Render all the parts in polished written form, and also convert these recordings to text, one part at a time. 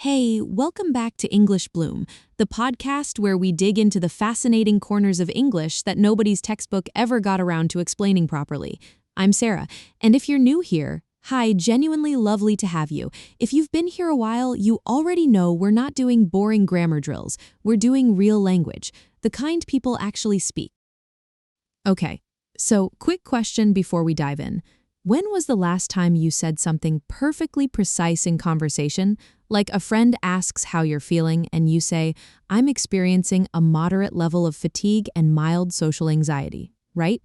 Hey, welcome back to English Bloom, the podcast where we dig into the fascinating corners of English that nobody's textbook ever got around to explaining properly. I'm Sarah, and if you're new here, hi, genuinely lovely to have you. If you've been here a while, you already know we're not doing boring grammar drills. We're doing real language, the kind people actually speak. Okay, so quick question before we dive in. When was the last time you said something perfectly precise in conversation? Like a friend asks how you're feeling and you say, I'm experiencing a moderate level of fatigue and mild social anxiety, right?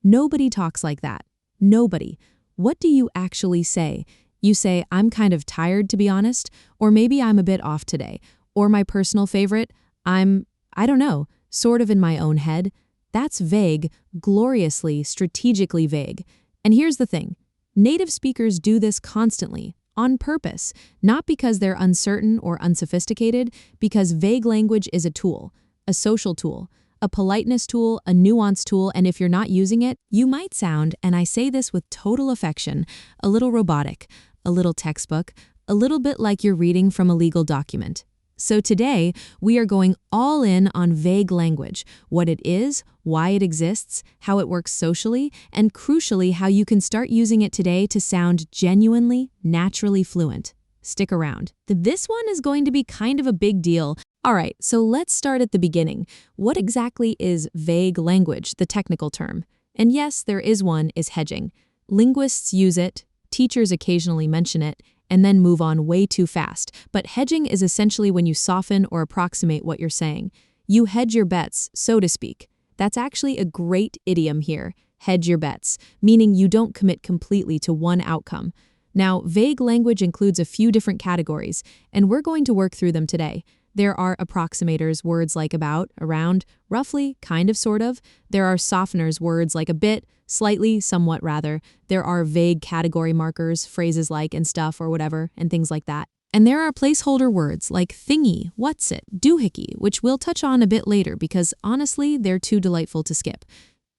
Nobody talks like that. Nobody. What do you actually say? You say, I'm kind of tired to be honest, or maybe I'm a bit off today, or my personal favorite, I don't know, sort of in my own head. That's vague, gloriously, strategically vague. And here's the thing, native speakers do this constantly, on purpose, not because they're uncertain or unsophisticated, because vague language is a tool, a social tool, a politeness tool, a nuance tool, and if you're not using it, you might sound, and I say this with total affection, a little robotic, a little textbook, a little bit like you're reading from a legal document. So today, we are going all in on vague language, what it is, why it exists, how it works socially, and crucially, how you can start using it today to sound genuinely, naturally fluent. Stick around. This one is going to be kind of a big deal. All right, so let's start at the beginning. What exactly is vague language, the technical term? And yes, there is one, is hedging. Linguists use it, teachers occasionally mention it, and then move on way too fast. But hedging is essentially when you soften or approximate what you're saying. You hedge your bets, so to speak. That's actually a great idiom here, hedge your bets, meaning you don't commit completely to one outcome. Now, vague language includes a few different categories, and we're going to work through them today. There are approximators, words like about, around, roughly, kind of, sort of. There are softeners, words like a bit, slightly, somewhat rather. There are vague category markers, phrases like and stuff or whatever, and things like that. And there are placeholder words like thingy, what's it, doohickey, which we'll touch on a bit later because honestly, they're too delightful to skip.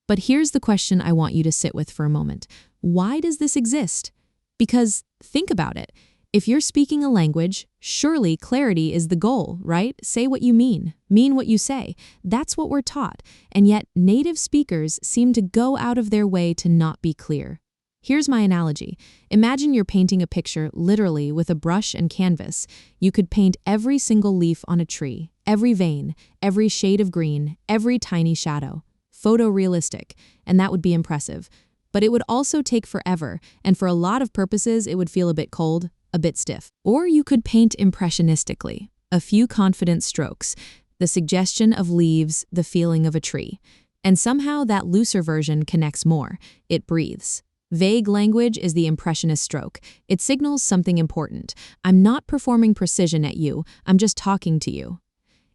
But here's the question I want you to sit with for a moment. Why does this exist? Because think about it. If you're speaking a language, surely clarity is the goal, right? Say what you mean what you say. That's what we're taught. And yet, native speakers seem to go out of their way to not be clear. Here's my analogy. Imagine you're painting a picture literally with a brush and canvas. You could paint every single leaf on a tree, every vein, every shade of green, every tiny shadow. Photorealistic, and that would be impressive. But it would also take forever, and for a lot of purposes, it would feel a bit cold, a bit stiff. Or you could paint impressionistically, a few confident strokes, the suggestion of leaves, the feeling of a tree. And somehow that looser version connects more. It breathes. Vague language is the impressionist stroke. It signals something important. I'm not performing precision at you, I'm just talking to you.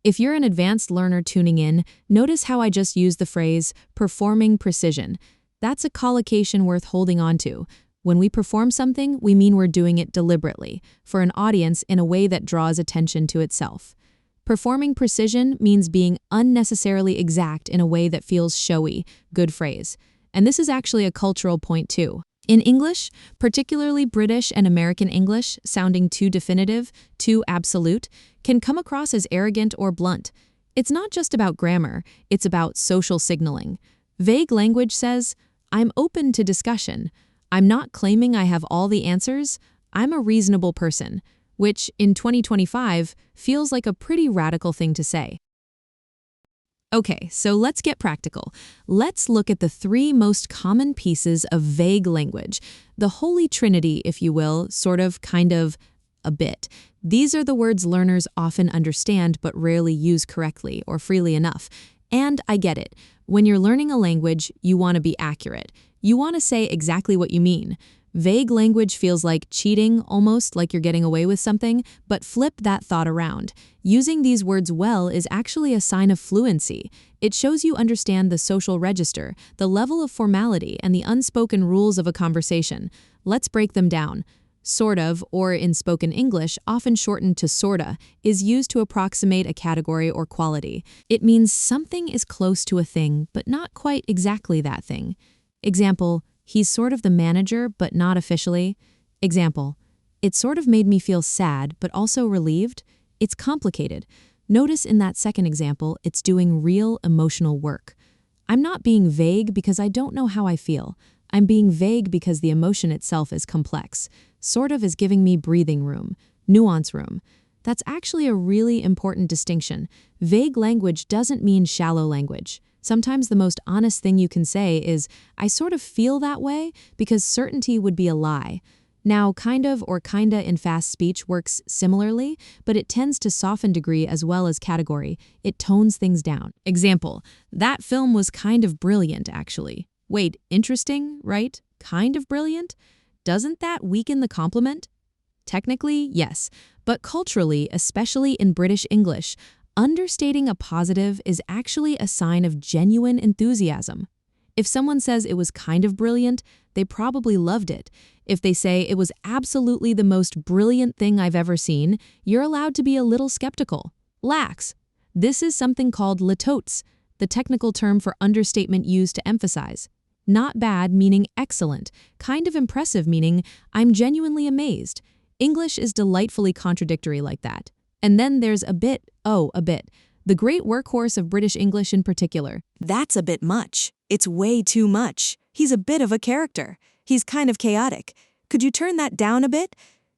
If you're an advanced learner tuning in, notice how I just used the phrase, performing precision. That's a collocation worth holding on to. When we perform something, we mean we're doing it deliberately, for an audience in a way that draws attention to itself. Performing precision means being unnecessarily exact in a way that feels showy. Good phrase. And this is actually a cultural point too. In English, particularly British and American English, sounding too definitive, too absolute, can come across as arrogant or blunt. It's not just about grammar, it's about social signaling. Vague language says, I'm open to discussion. I'm not claiming I have all the answers. I'm a reasonable person, which in 2025 feels like a pretty radical thing to say. Okay, so let's get practical. Let's look at the three most common pieces of vague language. The holy trinity, if you will, sort of, kind of, a bit. These are the words learners often understand but rarely use correctly or freely enough. And I get it. When you're learning a language, you want to be accurate. You want to say exactly what you mean. Vague language feels like cheating, almost like you're getting away with something, but flip that thought around. Using these words well is actually a sign of fluency. It shows you understand the social register, the level of formality, and the unspoken rules of a conversation. Let's break them down. Sort of, or in spoken English, often shortened to sorta, is used to approximate a category or quality. It means something is close to a thing, but not quite exactly that thing. Example, he's sort of the manager, but not officially. Example, It sort of made me feel sad, but also relieved. It's complicated. Notice in that second example, it's doing real emotional work. I'm not being vague because I don't know how I feel. I'm being vague because the emotion itself is complex, sort of is giving me breathing room, nuance room. That's actually a really important distinction. Vague language doesn't mean shallow language. Sometimes the most honest thing you can say is, I sort of feel that way, because certainty would be a lie. Now, kind of or kinda in fast speech works similarly, but it tends to soften degree as well as category. It tones things down. Example, that film was kind of brilliant, actually. Wait, interesting, right? Kind of brilliant? Doesn't that weaken the compliment? Technically, yes, but culturally, especially in British English, understating a positive is actually a sign of genuine enthusiasm. If someone says it was kind of brilliant, they probably loved it. If they say it was absolutely the most brilliant thing I've ever seen, you're allowed to be a little skeptical. Lax. This is something called litotes, the technical term for understatement used to emphasize. Not bad meaning excellent, kind of impressive meaning I'm genuinely amazed. English is delightfully contradictory like that. And then there's a bit, the great workhorse of British English in particular. That's a bit much. It's way too much. He's a bit of a character. He's kind of chaotic. Could you turn that down a bit?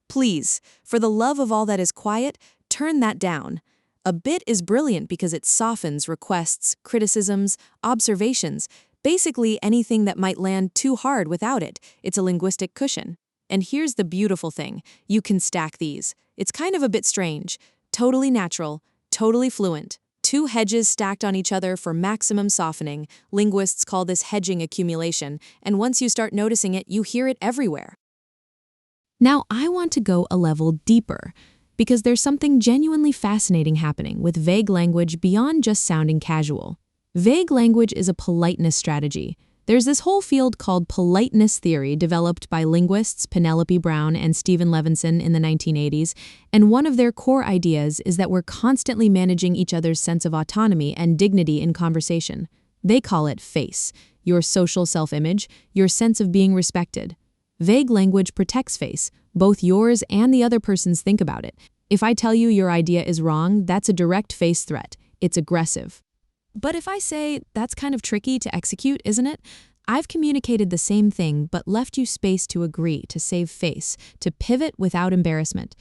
Please, for the love of all that is quiet, turn that down. A bit is brilliant because it softens requests, criticisms, observations, basically anything that might land too hard without it. It's a linguistic cushion. And here's the beautiful thing. You can stack these. It's kind of a bit strange. Totally natural, totally fluent. Two hedges stacked on each other for maximum softening. Linguists call this hedging accumulation, and once you start noticing it, you hear it everywhere. Now I want to go a level deeper, because there's something genuinely fascinating happening with vague language beyond just sounding casual. Vague language is a politeness strategy. There's this whole field called politeness theory developed by linguists Penelope Brown and Stephen Levinson in the 1980s, and one of their core ideas is that we're constantly managing each other's sense of autonomy and dignity in conversation. They call it face, your social self-image, your sense of being respected. Vague language protects face, both yours and the other person's. Think about it. If I tell you your idea is wrong, that's a direct face threat. It's aggressive. But if I say, that's kind of tricky to execute, isn't it? I've communicated the same thing, but left you space to agree, to save face, to pivot without embarrassment.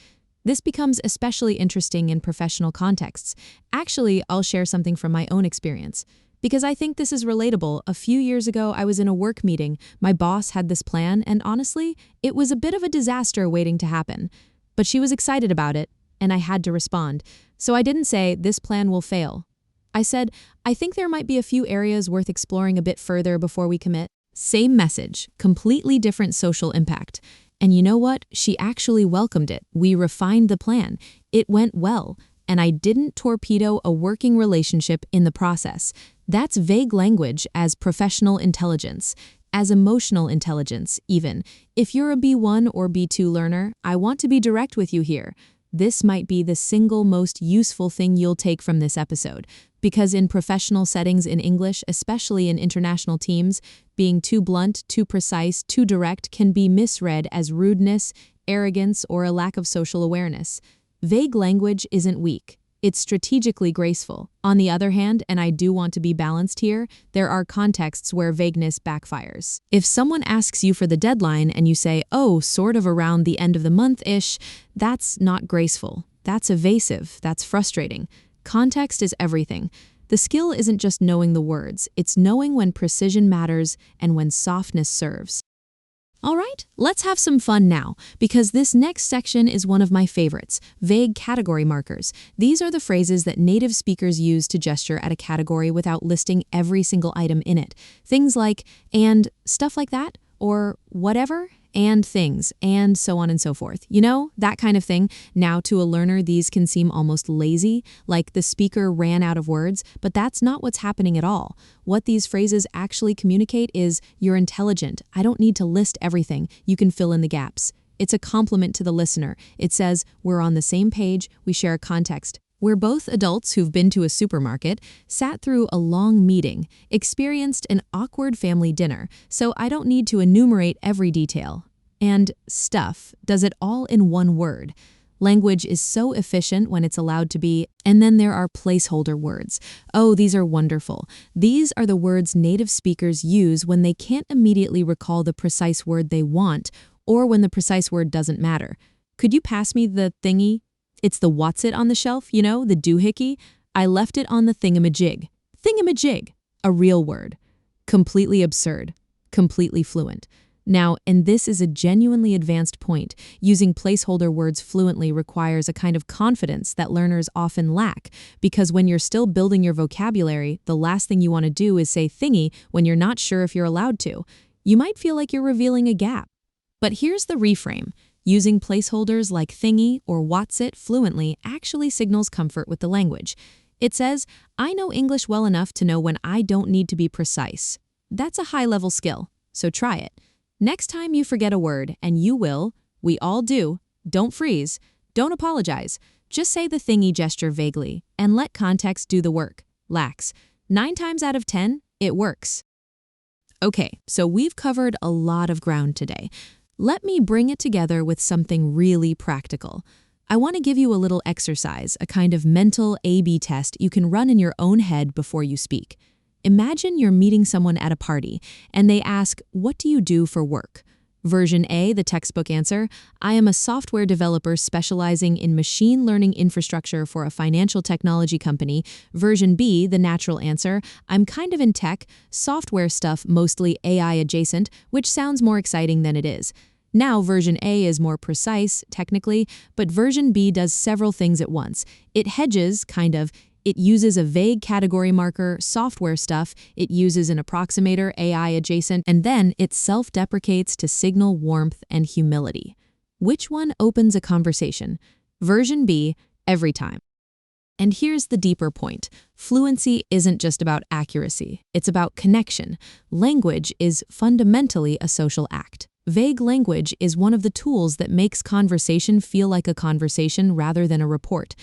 This becomes especially interesting in professional contexts. Actually, I'll share something from my own experience. Because I think this is relatable, a few years ago I was in a work meeting, my boss had this plan, and honestly, it was a bit of a disaster waiting to happen. But she was excited about it, and I had to respond. So I didn't say, this plan will fail. I said, I think there might be a few areas worth exploring a bit further before we commit. Same message, completely different social impact. And you know what? She actually welcomed it. We refined the plan. It went well. And I didn't torpedo a working relationship in the process. That's vague language as professional intelligence, as emotional intelligence even. If you're a B1 or B2 learner, I want to be direct with you here. This might be the single most useful thing you'll take from this episode, because in professional settings in English, especially in international teams, being too blunt, too precise, too direct can be misread as rudeness, arrogance, or a lack of social awareness. Vague language isn't weak. It's strategically graceful. On the other hand, and I do want to be balanced here, there are contexts where vagueness backfires. If someone asks you for the deadline and you say, oh, sort of around the end of the month-ish, that's not graceful. That's evasive. That's frustrating. Context is everything. The skill isn't just knowing the words, it's knowing when precision matters and when softness serves. All right, let's have some fun now, because this next section is one of my favorites, vague category markers. These are the phrases that native speakers use to gesture at a category without listing every single item in it. Things like, and stuff like that, or whatever, and things, and so on and so forth. You know, that kind of thing. Now, to a learner, these can seem almost lazy, like the speaker ran out of words, but that's not what's happening at all. What these phrases actually communicate is, you're intelligent. I don't need to list everything. You can fill in the gaps. It's a compliment to the listener. It says, we're on the same page, we share a context. We're both adults who've been to a supermarket, sat through a long meeting, experienced an awkward family dinner, so I don't need to enumerate every detail. And stuff does it all in one word. Language is so efficient when it's allowed to be. And then there are placeholder words. Oh, these are wonderful. These are the words native speakers use when they can't immediately recall the precise word they want, or when the precise word doesn't matter. Could you pass me the thingy? It's the what's it on the shelf, you know, the doohickey? I left it on the thingamajig. Thingamajig, a real word. Completely absurd. Completely fluent. Now, and this is a genuinely advanced point, using placeholder words fluently requires a kind of confidence that learners often lack, because when you're still building your vocabulary, the last thing you want to do is say thingy when you're not sure if you're allowed to. You might feel like you're revealing a gap. But here's the reframe. Using placeholders like thingy or what's it fluently actually signals comfort with the language. It says, I know English well enough to know when I don't need to be precise. That's a high-level skill, so try it. Next time you forget a word, and you will, we all do, don't freeze, don't apologize, just say the thingy gesture vaguely, and let context do the work. Lax. 9 times out of 10, it works. Okay, so we've covered a lot of ground today. Let me bring it together with something really practical. I want to give you a little exercise, a kind of mental A/B test you can run in your own head before you speak. Imagine you're meeting someone at a party, and they ask, what do you do for work? Version A, the textbook answer, I am a software developer specializing in machine learning infrastructure for a financial technology company. Version B, the natural answer, I'm kind of in tech, software stuff, mostly AI adjacent, which sounds more exciting than it is. Now, version A is more precise, technically, but version B does several things at once. It hedges, kind of. It uses a vague category marker, software stuff, it uses an approximator, AI adjacent, and then it self-deprecates to signal warmth and humility. Which one opens a conversation? Version B, every time. And here's the deeper point. Fluency isn't just about accuracy, it's about connection. Language is fundamentally a social act. Vague language is one of the tools that makes conversation feel like a conversation rather than a report.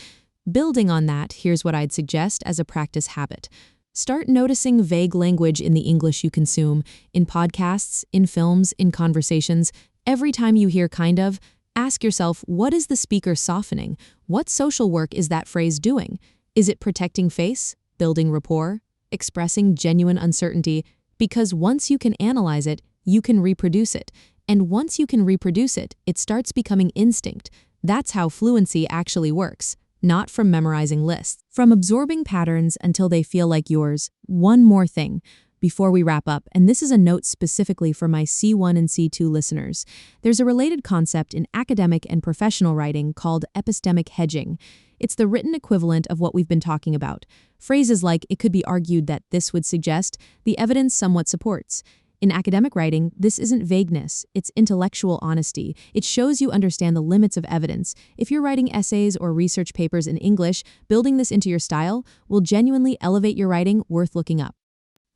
Building on that, here's what I'd suggest as a practice habit. Start noticing vague language in the English you consume, in podcasts, in films, in conversations. Every time you hear kind of, ask yourself, what is the speaker softening? What social work is that phrase doing? Is it protecting face, building rapport, expressing genuine uncertainty? Because once you can analyze it, you can reproduce it. And once you can reproduce it, it starts becoming instinct. That's how fluency actually works. Not from memorizing lists, from absorbing patterns until they feel like yours. One more thing before we wrap up, and this is a note specifically for my C1 and C2 listeners. There's a related concept in academic and professional writing called epistemic hedging. It's the written equivalent of what we've been talking about. Phrases like, it could be argued that this would suggest, the evidence somewhat supports. In academic writing, this isn't vagueness, it's intellectual honesty. It shows you understand the limits of evidence. If you're writing essays or research papers in English, building this into your style will genuinely elevate your writing worth looking up.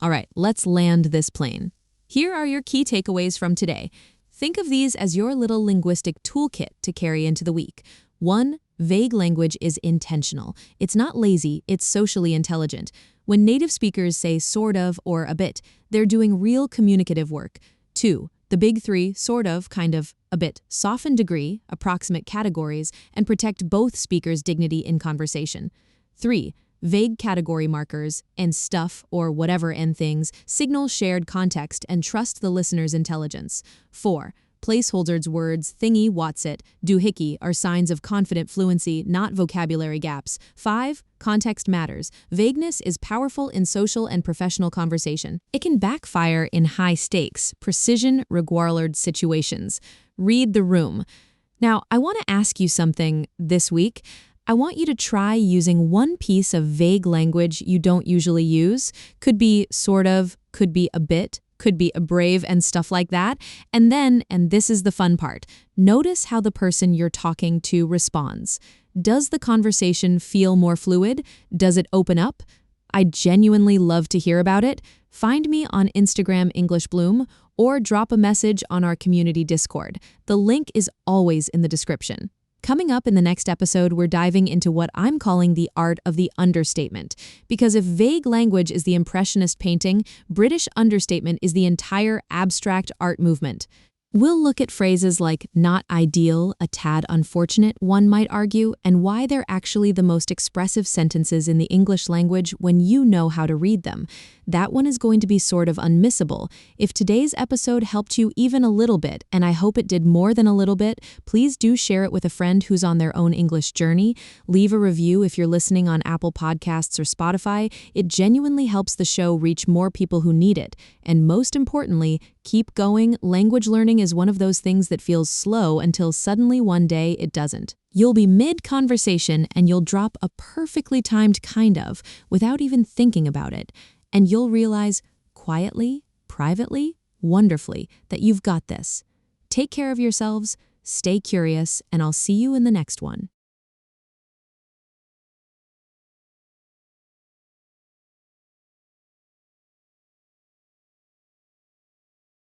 All right, let's land this plane. Here are your key takeaways from today. Think of these as your little linguistic toolkit to carry into the week. 1. Vague language is intentional. It's not lazy, it's socially intelligent. When native speakers say sort of or a bit, they're doing real communicative work. 2. The big 3, sort of, kind of, a bit, soften degree, approximate categories, and protect both speakers' dignity in conversation. 3. Vague category markers and stuff or whatever and things signal shared context and trust the listener's intelligence. 4. Placeholders words thingy, what's it, doohickey are signs of confident fluency, not vocabulary gaps. 5. Context matters. Vagueness is powerful in social and professional conversation. It can backfire in high-stakes, precision-required situations. Read the room. Now, I want to ask you something this week. I want you to try using one piece of vague language you don't usually use. Could be sort of, could be a bit, could be a brave and stuff like that. And then, and this is the fun part, notice how the person you're talking to responds. Does the conversation feel more fluid? Does it open up? I genuinely love to hear about it. Find me on Instagram English Bloom or drop a message on our community Discord. The link is always in the description. Coming up in the next episode, we're diving into what I'm calling the art of the understatement. Because if vague language is the impressionist painting, British understatement is the entire abstract art movement. We'll look at phrases like not ideal, a tad unfortunate, one might argue, and why they're actually the most expressive sentences in the English language when you know how to read them. That one is going to be sort of unmissable. If today's episode helped you even a little bit, and I hope it did more than a little bit, please do share it with a friend who's on their own English journey. Leave a review if you're listening on Apple Podcasts or Spotify. It genuinely helps the show reach more people who need it. And most importantly, keep going. Language learning is one of those things that feels slow until suddenly one day it doesn't. You'll be mid-conversation and you'll drop a perfectly timed kind of without even thinking about it. And you'll realize quietly, privately, wonderfully that you've got this. Take care of yourselves, stay curious, and I'll see you in the next one.